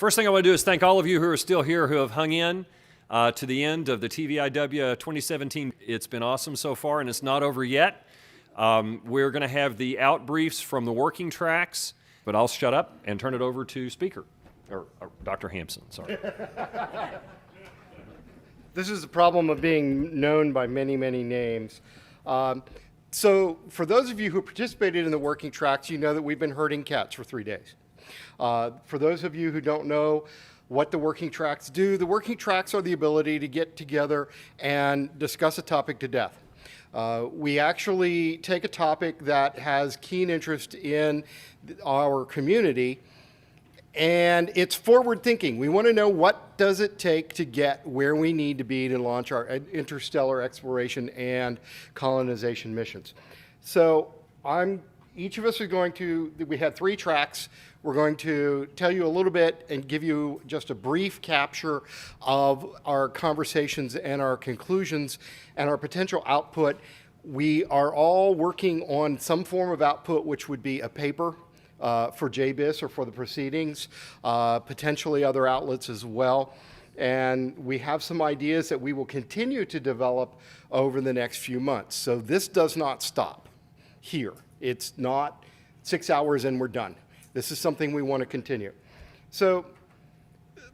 First thing I want to do is thank all of you who are still here who have hung in to the end of the TVIW 2017. It's been awesome so far, and it's not over yet. We're going to have the out briefs from the working tracks, but I'll shut up and turn it over to Speaker, or Dr. Hampson, sorry. This is the problem of being known by many, many names. So for those of you who participated in the working tracks, you know that we've been herding cats for 3 days. For those of you who don't know what the working tracks do, the working tracks are the ability to get together and discuss a topic to death. We actually take a topic that has keen interest in our community, and it's forward thinking. We want to know, what does it take to get where we need to be to launch our interstellar exploration and colonization missions. So each of us are going to, we had 3 tracks. We're going to tell you a little bit and give you just a brief capture of our conversations and our conclusions and our potential output. We are all working on some form of output, which would be a paper for JBIS or for the proceedings, potentially other outlets as well. And we have some ideas that we will continue to develop over the next few months. So this does not stop here. It's not 6 hours and we're done. This is something we want to continue. So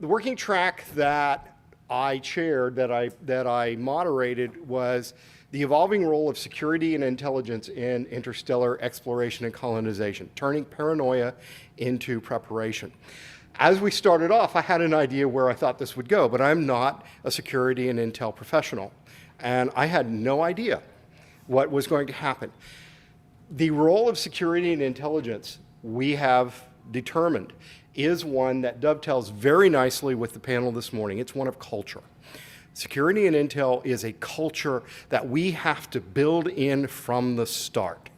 the working track that I chaired, that I moderated, was the evolving role of security and intelligence in interstellar exploration and colonization, turning paranoia into preparation. As we started off, I had an idea where I thought this would go, but I'm not a security and intel professional, and I had no idea what was going to happen. The role of security and intelligence, we have determined, is one that dovetails very nicely with the panel this morning. It's one of culture. Security and intel is a culture that we have to build in from the start.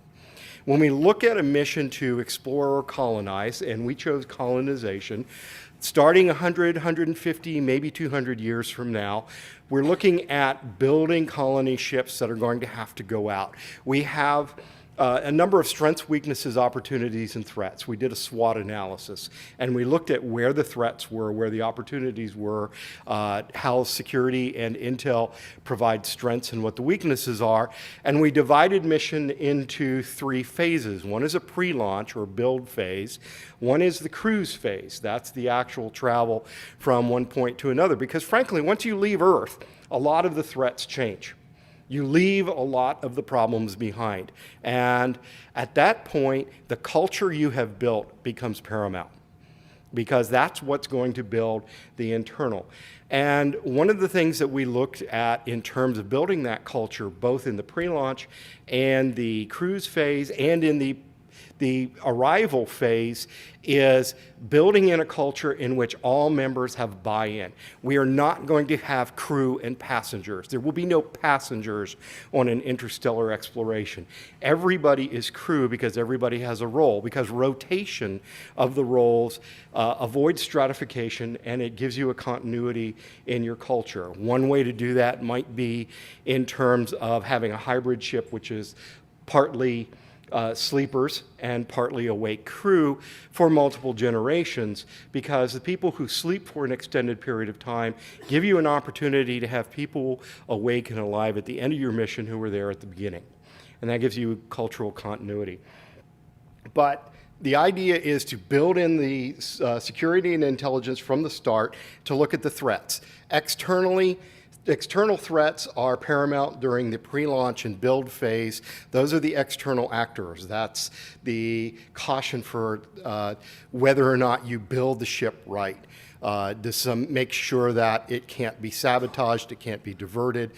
When we look at a mission to explore or colonize, and we chose colonization, starting 100, 150, maybe 200 years from now, we're looking at building colony ships that are going to have to go out. We have a number of strengths, weaknesses, opportunities, and threats. We did a SWOT analysis, and we looked at where the threats were, where the opportunities were, how security and intel provide strengths, and what the weaknesses are. And we divided mission into 3 phases. One is a pre-launch or build phase. One is the cruise phase. That's the actual travel from one point to another. Because frankly, once you leave Earth, a lot of the threats change. You leave a lot of the problems behind. And at that point, the culture you have built becomes paramount, because that's what's going to build the internal. And one of the things that we looked at in terms of building that culture, both in the pre-launch and the cruise phase and in the arrival phase, is building in a culture in which all members have buy-in. We are not going to have crew and passengers. There will be no passengers on an interstellar exploration. Everybody is crew because everybody has a role, because rotation of the roles avoids stratification, and it gives you a continuity in your culture. One way to do that might be in terms of having a hybrid ship, which is partly sleepers and partly awake crew for multiple generations, because the people who sleep for an extended period of time give you an opportunity to have people awake and alive at the end of your mission who were there at the beginning. And that gives you cultural continuity. But the idea is to build in the security and intelligence from the start to look at the threats. External threats are paramount during the pre-launch and build phase. Those are the external actors. That's the caution for whether or not you build the ship right. Make sure that it can't be sabotaged, it can't be diverted.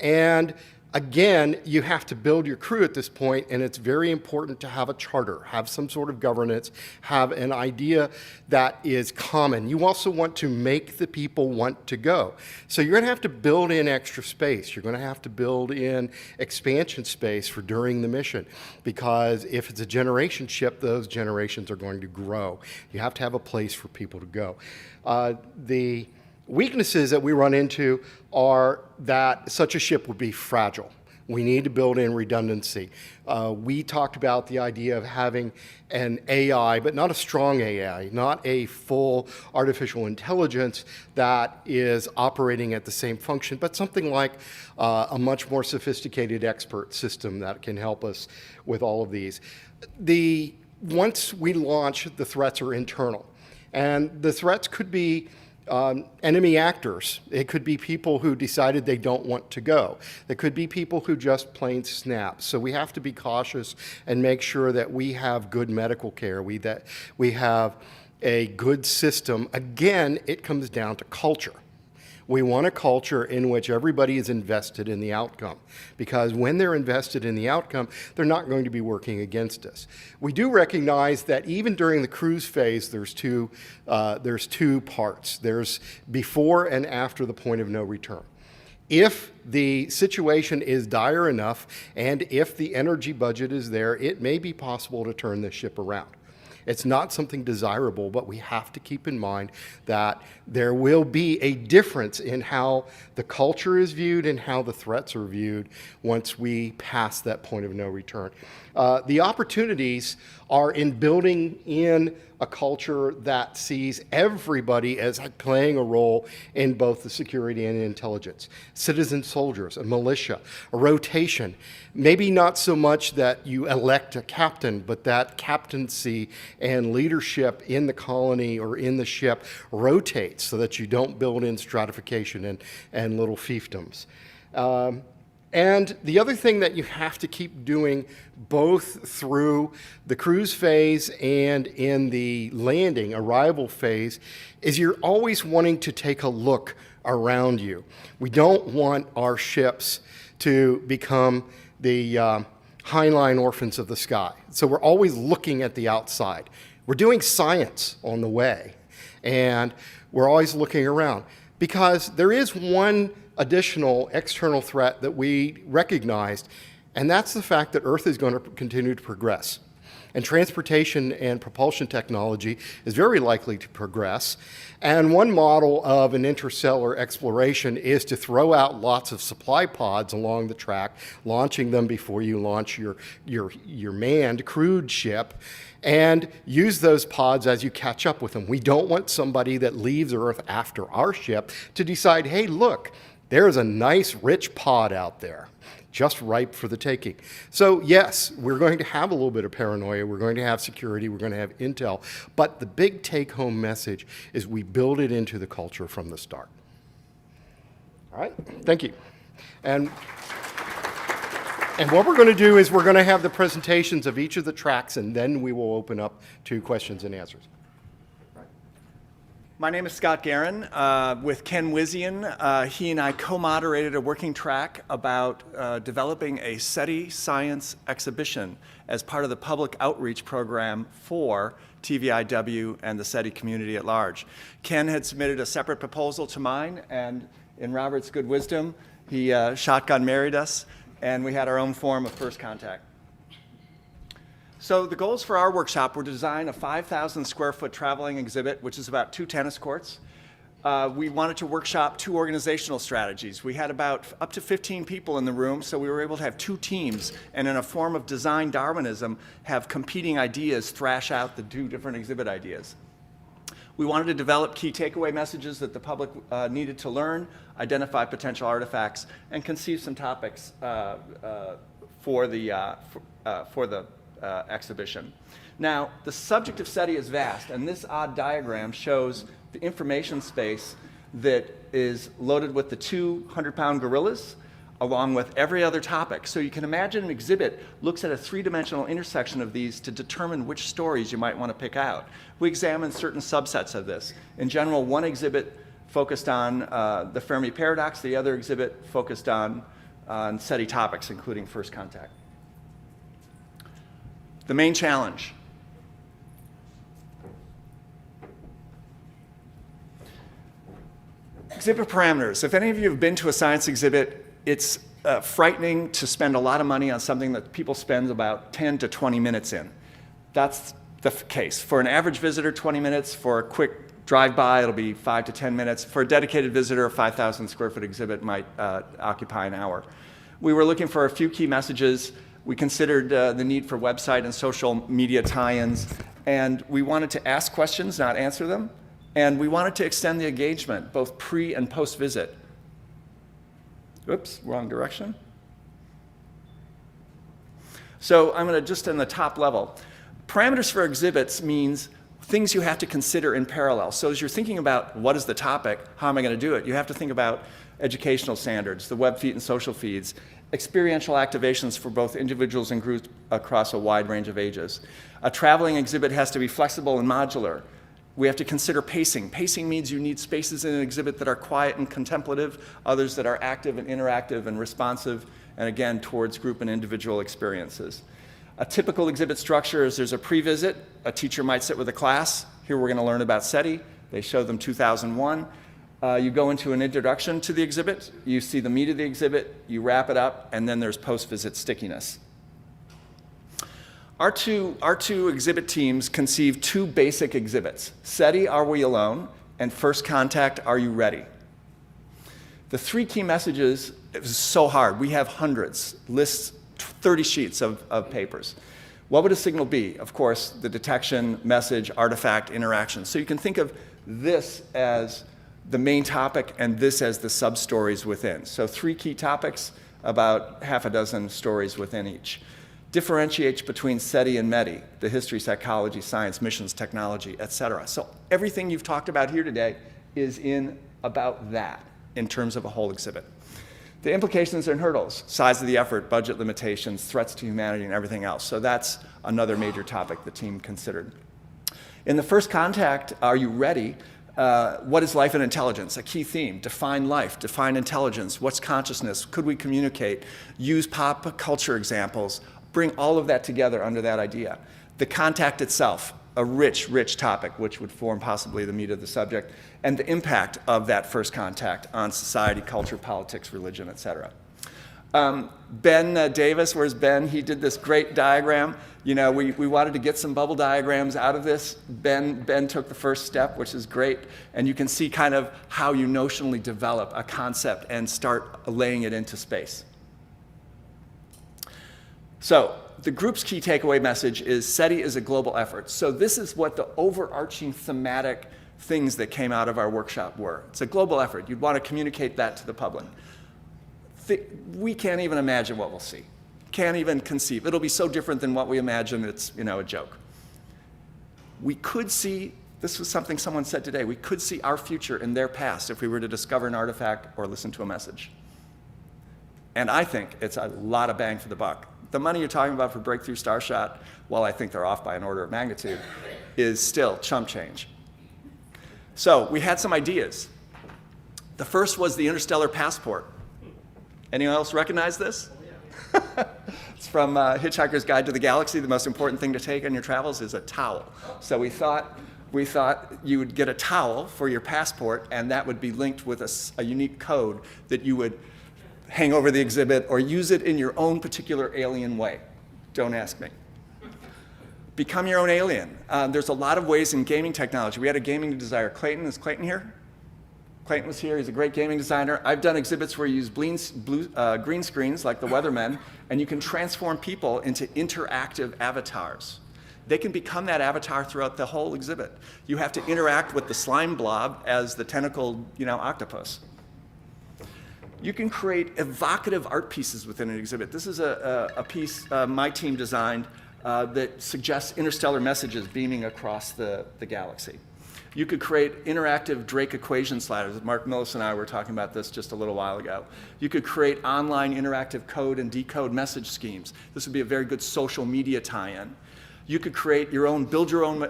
And again, you have to build your crew at this point, and it's very important to have a charter, have some sort of governance, have an idea that is common. You also want to make the people want to go. So you're going to have to build in extra space. You're going to have to build in expansion space for during the mission, because if it's a generation ship, those generations are going to grow. You have to have a place for people to go. The weaknesses that we run into are that such a ship would be fragile. We need to build in redundancy. We talked about the idea of having an AI, but not a strong AI, not a full artificial intelligence that is operating at the same function, but something like a much more sophisticated expert system that can help us with all of these. Once we launch, the threats are internal. And the threats could be enemy actors. It could be people who decided they don't want to go. It could be people who just plain snap. So we have to be cautious and make sure that we have good medical care, that we have a good system. Again, it comes down to culture. We want a culture in which everybody is invested in the outcome, because when they're invested in the outcome, they're not going to be working against us. We do recognize that even during the cruise phase, there's two parts. There's before and after the point of no return. If the situation is dire enough and if the energy budget is there, it may be possible to turn this ship around. It's not something desirable, but we have to keep in mind that there will be a difference in how the culture is viewed and how the threats are viewed once we pass that point of no return. The opportunities are in building in a culture that sees everybody as playing a role in both the security and intelligence. Citizen soldiers, a militia, a rotation. Maybe not so much that you elect a captain, but that captaincy and leadership in the colony or in the ship rotates so that you don't build in stratification and little fiefdoms. And the other thing that you have to keep doing both through the cruise phase and in the landing, arrival phase, is you're always wanting to take a look around you. We don't want our ships to become the Heinlein orphans of the sky. So we're always looking at the outside. We're doing science on the way, and we're always looking around, because there is one additional external threat that we recognized, and that's the fact that Earth is going to continue to progress. And transportation and propulsion technology is very likely to progress. And one model of an interstellar exploration is to throw out lots of supply pods along the track, launching them before you launch your manned crewed ship, and use those pods as you catch up with them. We don't want somebody that leaves Earth after our ship to decide, hey, look, there's a nice rich pod out there, just ripe for the taking. So yes, we're going to have a little bit of paranoia, we're going to have security, we're going to have intel, but the big take-home message is we build it into the culture from the start. All right, thank you. And what we're going to do is we're going to have the presentations of each of the tracks, and then we will open up to questions and answers. My name is Scott Guerin with Ken Wizian. He and I co-moderated a working track about developing a SETI science exhibition as part of the public outreach program for TVIW and the SETI community at large. Ken had submitted a separate proposal to mine, and in Robert's good wisdom, he shotgun married us, and we had our own form of first contact. So the goals for our workshop were to design a 5,000 square foot traveling exhibit, which is about 2 tennis courts. We wanted to workshop 2 organizational strategies. We had about up to 15 people in the room, so we were able to have 2 teams, and in a form of design Darwinism, have competing ideas thrash out the 2 different exhibit ideas. We wanted to develop key takeaway messages that the public needed to learn, identify potential artifacts, and conceive some topics for the exhibition. Now, the subject of SETI is vast, and this odd diagram shows the information space that is loaded with the 200-pound gorillas, along with every other topic. So you can imagine an exhibit looks at a 3-dimensional intersection of these to determine which stories you might want to pick out. We examined certain subsets of this. In general, one exhibit focused on the Fermi paradox, the other exhibit focused on SETI topics, including first contact. The main challenge. Exhibit parameters. If any of you have been to a science exhibit, it's frightening to spend a lot of money on something that people spend about 10 to 20 minutes in. That's the case. For an average visitor, 20 minutes. For a quick drive-by, it'll be 5 to 10 minutes. For a dedicated visitor, a 5,000 square foot exhibit might occupy an hour. We were looking for a few key messages. We considered the need for website and social media tie-ins, and we wanted to ask questions, not answer them, and we wanted to extend the engagement, both pre and post-visit. Oops, wrong direction. So I'm going to just in the top level. Parameters for exhibits means things you have to consider in parallel. So as you're thinking about what is the topic, how am I going to do it, you have to think about educational standards, the web feed and social feeds, experiential activations for both individuals and groups across a wide range of ages. A traveling exhibit has to be flexible and modular. We have to consider pacing. Pacing means you need spaces in an exhibit that are quiet and contemplative, others that are active and interactive and responsive, and again, towards group and individual experiences. A typical exhibit structure is there's a pre-visit. A teacher might sit with a class. Here we're going to learn about SETI. They show them 2001. You go into an introduction to the exhibit. You see the meat of the exhibit. You wrap it up, and then there's post-visit stickiness. Our two exhibit teams conceived two basic exhibits. SETI, Are We Alone? And First Contact, Are You Ready? The three key messages, it was so hard. We have hundreds, lists, 30 sheets of papers. What would a signal be? Of course, the detection, message, artifact, interaction. So you can think of this as the main topic and this as the sub-stories within. So 3 key topics, about half a dozen stories within each. Differentiates between SETI and METI, the history, psychology, science, missions, technology, etc. So everything you've talked about here today is in about that in terms of a whole exhibit. The implications and hurdles, size of the effort, budget limitations, threats to humanity, and everything else. So that's another major topic the team considered. In the First Contact, Are You Ready? What is life and intelligence? A key theme. Define life, define intelligence. What's consciousness? Could we communicate? Use pop culture examples. Bring all of that together under that idea. The contact itself, a rich, rich topic, which would form possibly the meat of the subject, and the impact of that first contact on society, culture, politics, religion, etc. Ben Davis, where's Ben? He did this great diagram. You know, we wanted to get some bubble diagrams out of this. Ben took the first step, which is great, and you can see kind of how you notionally develop a concept and start laying it into space. So the group's key takeaway message is SETI is a global effort. So this is what the overarching thematic things that came out of our workshop were. It's a global effort. You'd want to communicate that to the public. We can't even imagine what we'll see. Can't even conceive. It'll be so different than what we imagine. It's, you know, a joke. We could see, this was something someone said today, we could see our future in their past if we were to discover an artifact or listen to a message. And I think it's a lot of bang for the buck. The money you're talking about for Breakthrough Starshot, while I think they're off by an order of magnitude, is still chump change. So we had some ideas. The first was the Interstellar Passport. Anyone else recognize this? It's from Hitchhiker's Guide to the Galaxy. The most important thing to take on your travels is a towel. So we thought you would get a towel for your passport, and that would be linked with a unique code that you would hang over the exhibit or use it in your own particular alien way. Don't ask me. Become your own alien. There's a lot of ways in gaming technology. We had a gaming designer. Clayton, is Clayton here? Clayton was here. He's a great gaming designer. I've done exhibits where you use green screens like the Weathermen, and you can transform people into interactive avatars. They can become that avatar throughout the whole exhibit. You have to interact with the slime blob as the tentacled, octopus. You can create evocative art pieces within an exhibit. This is a piece my team designed that suggests interstellar messages beaming across the galaxy. You could create interactive Drake equation sliders. Mark Millis and I were talking about this just a little while ago. You could create online interactive code and decode message schemes. This would be a very good social media tie-in. You could create your own, build your own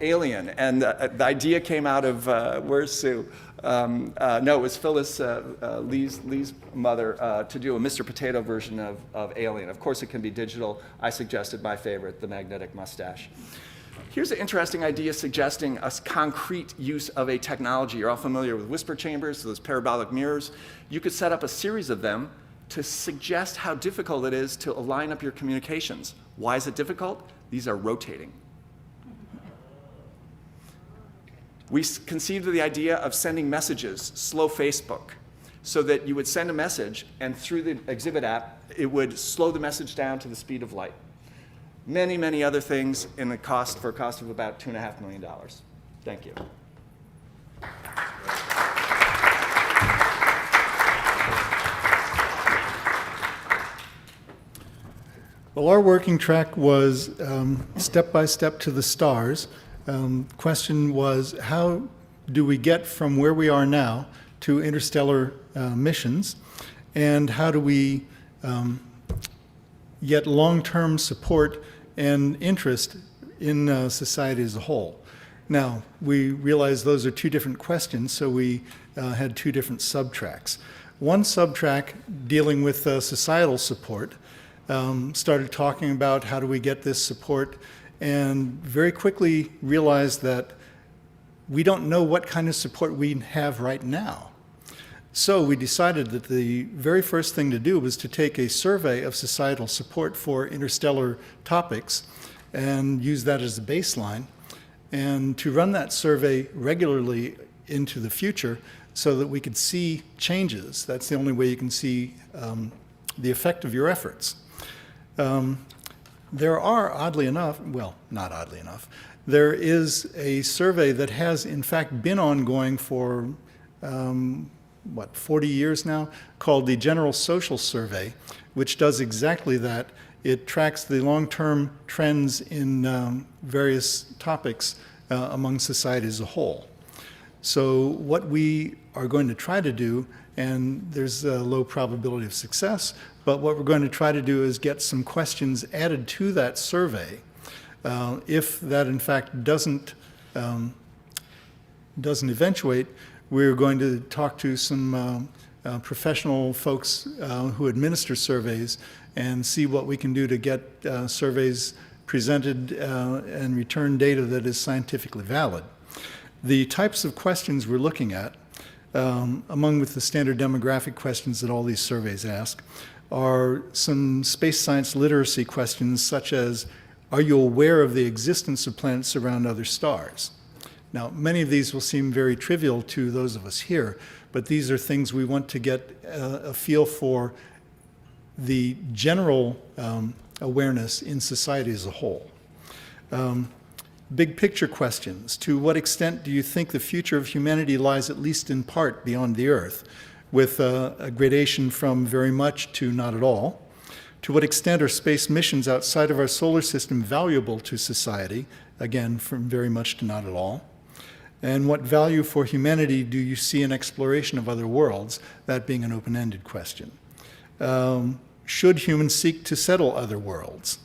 alien. And the idea came out of, where's Sue? No, it was Phyllis, Lee's mother, to do a Mr. Potato version of Alien. Of course, it can be digital. I suggested my favorite, the magnetic mustache. Here's an interesting idea suggesting a concrete use of a technology. You're all familiar with whisper chambers, those parabolic mirrors. You could set up a series of them to suggest how difficult it is to align up your communications. Why is it difficult? These are rotating. We conceived of the idea of sending messages, slow Facebook, so that you would send a message, and through the exhibit app, it would slow the message down to the speed of light. Many, many other things for a cost of about $2.5 million. Thank you. Well, our working track was step by step to the stars. Question was, how do we get from where we are now to interstellar missions, and how do we get long-term support and interest in society as a whole? Now, we realized those are two different questions, so we had two different subtracks. One subtrack, dealing with societal support, started talking about how do we get this support, and very quickly realized that we don't know what kind of support we have right now. So we decided that the very first thing to do was to take a survey of societal support for interstellar topics and use that as a baseline, and to run that survey regularly into the future so that we could see changes. That's the only way you can see the effect of your efforts. There are, oddly enough, well, not oddly enough, there is a survey that has in fact been ongoing for 40 years now, called the General Social Survey, which does exactly that. It tracks the long-term trends in various topics among society as a whole. So what we are going to try to do, and there's a low probability of success, but what we're going to try to do is get some questions added to that survey. If that in fact doesn't eventuate, we're going to talk to some professional folks who administer surveys and see what we can do to get surveys presented and return data that is scientifically valid. The types of questions we're looking at, among with the standard demographic questions that all these surveys ask, are some space science literacy questions such as, are you aware of the existence of planets around other stars? Now, many of these will seem very trivial to those of us here, but these are things we want to get a feel for the general awareness in society as a whole. Big picture questions. To what extent do you think the future of humanity lies at least in part beyond the Earth, with a gradation from very much to not at all? To what extent are space missions outside of our solar system valuable to society? Again, from very much to not at all. And what value for humanity do you see in exploration of other worlds? That being an open-ended question. Should humans seek to settle other worlds?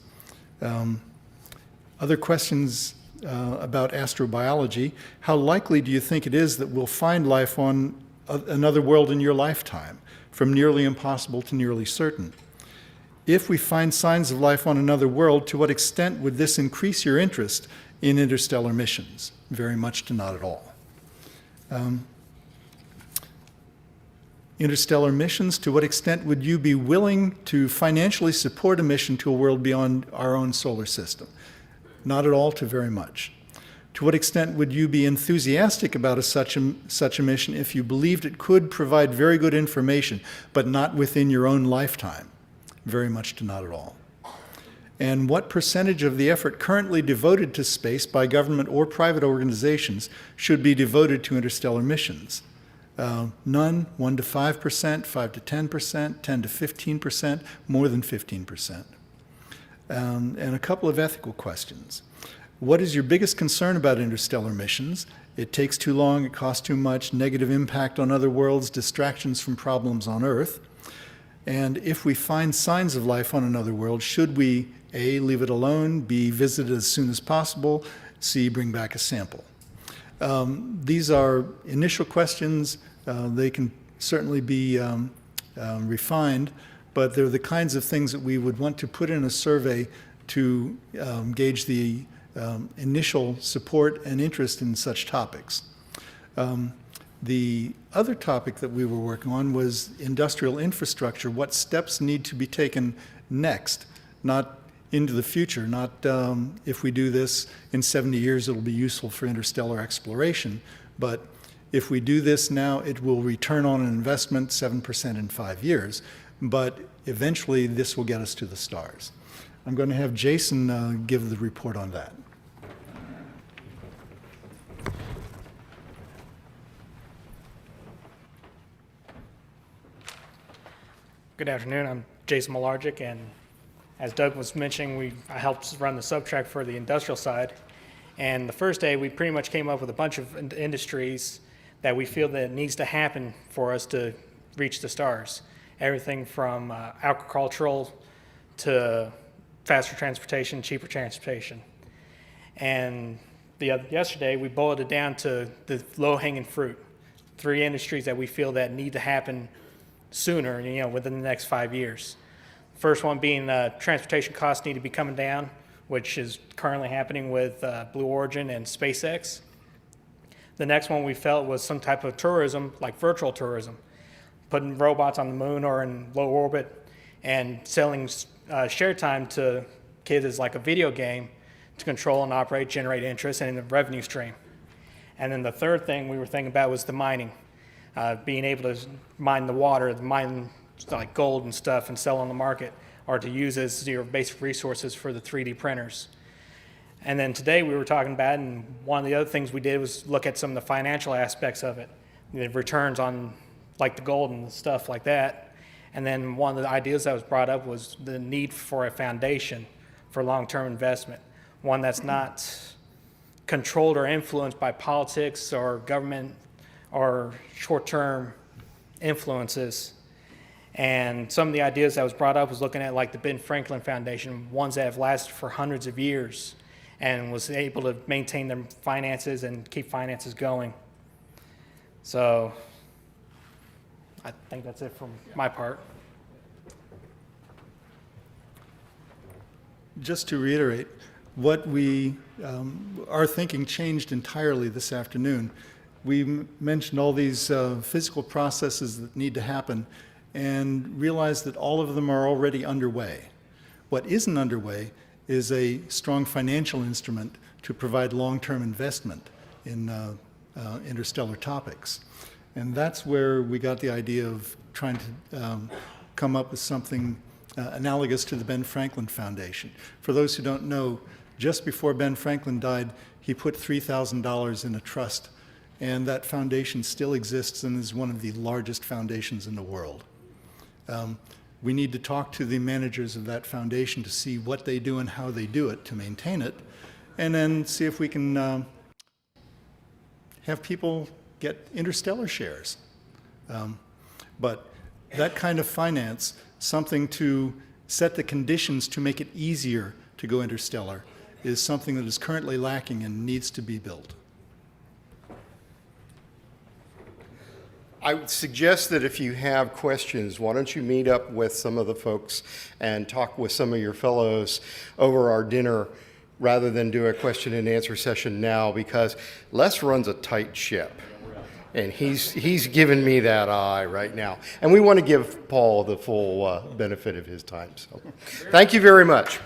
Other questions about astrobiology. How likely do you think it is that we'll find life on another world in your lifetime? From nearly impossible to nearly certain. If we find signs of life on another world, to what extent would this increase your interest in interstellar missions? Very much to not at all. Interstellar missions, to what extent would you be willing to financially support a mission to a world beyond our own solar system? Not at all to very much. To what extent would you be enthusiastic about such a mission if you believed it could provide very good information, but not within your own lifetime? Very much to not at all. And what percentage of the effort currently devoted to space by government or private organizations should be devoted to interstellar missions? None, 1 to 5%, 5 to 10%, 10 to 15%, more than 15%. And a couple of ethical questions. What is your biggest concern about interstellar missions? It takes too long, it costs too much, negative impact on other worlds, distractions from problems on Earth. And if we find signs of life on another world, should we, A, leave it alone, B, visit it as soon as possible, C, bring back a sample? These are initial questions. They can certainly be refined, but they're the kinds of things that we would want to put in a survey to gauge the initial support and interest in such topics. The other topic that we were working on was industrial infrastructure. What steps need to be taken next, not into the future, not if we do this in 70 years it'll be useful for interstellar exploration, but If we do this now, it will return on an investment 7% in 5 years, but eventually this will get us to the stars. I'm going to have Jason give the report on that. Good afternoon. I'm Jason Malarczyk, and as Doug was mentioning, I helped run the subtrack for the industrial side. And the first day, we pretty much came up with a bunch of industries that we feel that needs to happen for us to reach the stars. Everything from agricultural to faster transportation, cheaper transportation. And yesterday, we boiled it down to the low-hanging fruit. 3 industries that we feel that need to happen sooner, within the next 5 years. First one being transportation costs need to be coming down, which is currently happening with Blue Origin and SpaceX. The next one we felt was some type of tourism, like virtual tourism, putting robots on the moon or in low orbit and selling share time to kids as like a video game to control and operate, generate interest, and a revenue stream. And then the third thing we were thinking about was the mining. Being able to mine the water, mine like gold and stuff and sell on the market, or to use as your basic resources for the 3D printers. And then today we were talking about, and one of the other things we did was look at some of the financial aspects of it, the returns on like the gold and stuff like that. And then one of the ideas that was brought up was the need for a foundation for long-term investment, one that's not controlled or influenced by politics or government or short-term influences. And some of the ideas that was brought up was looking at like the Ben Franklin Foundation, ones that have lasted for hundreds of years and was able to maintain their finances and keep finances going. So I think that's it from my part. Just to reiterate, what we, our thinking changed entirely this afternoon. We mentioned all these physical processes that need to happen and realized that all of them are already underway. What isn't underway is a strong financial instrument to provide long-term investment in interstellar topics. And that's where we got the idea of trying to come up with something analogous to the Ben Franklin Foundation. For those who don't know, just before Ben Franklin died, he put $3,000 in a trust, and that foundation still exists and is one of the largest foundations in the world. We need to talk to the managers of that foundation to see what they do and how they do it to maintain it, and then see if we can have people get interstellar shares. But that kind of finance, something to set the conditions to make it easier to go interstellar, is something that is currently lacking and needs to be built. I would suggest that if you have questions, why don't you meet up with some of the folks and talk with some of your fellows over our dinner rather than do a question and answer session now, because Les runs a tight ship. And he's given me that eye right now. And we want to give Paul the full benefit of his time. So thank you very much.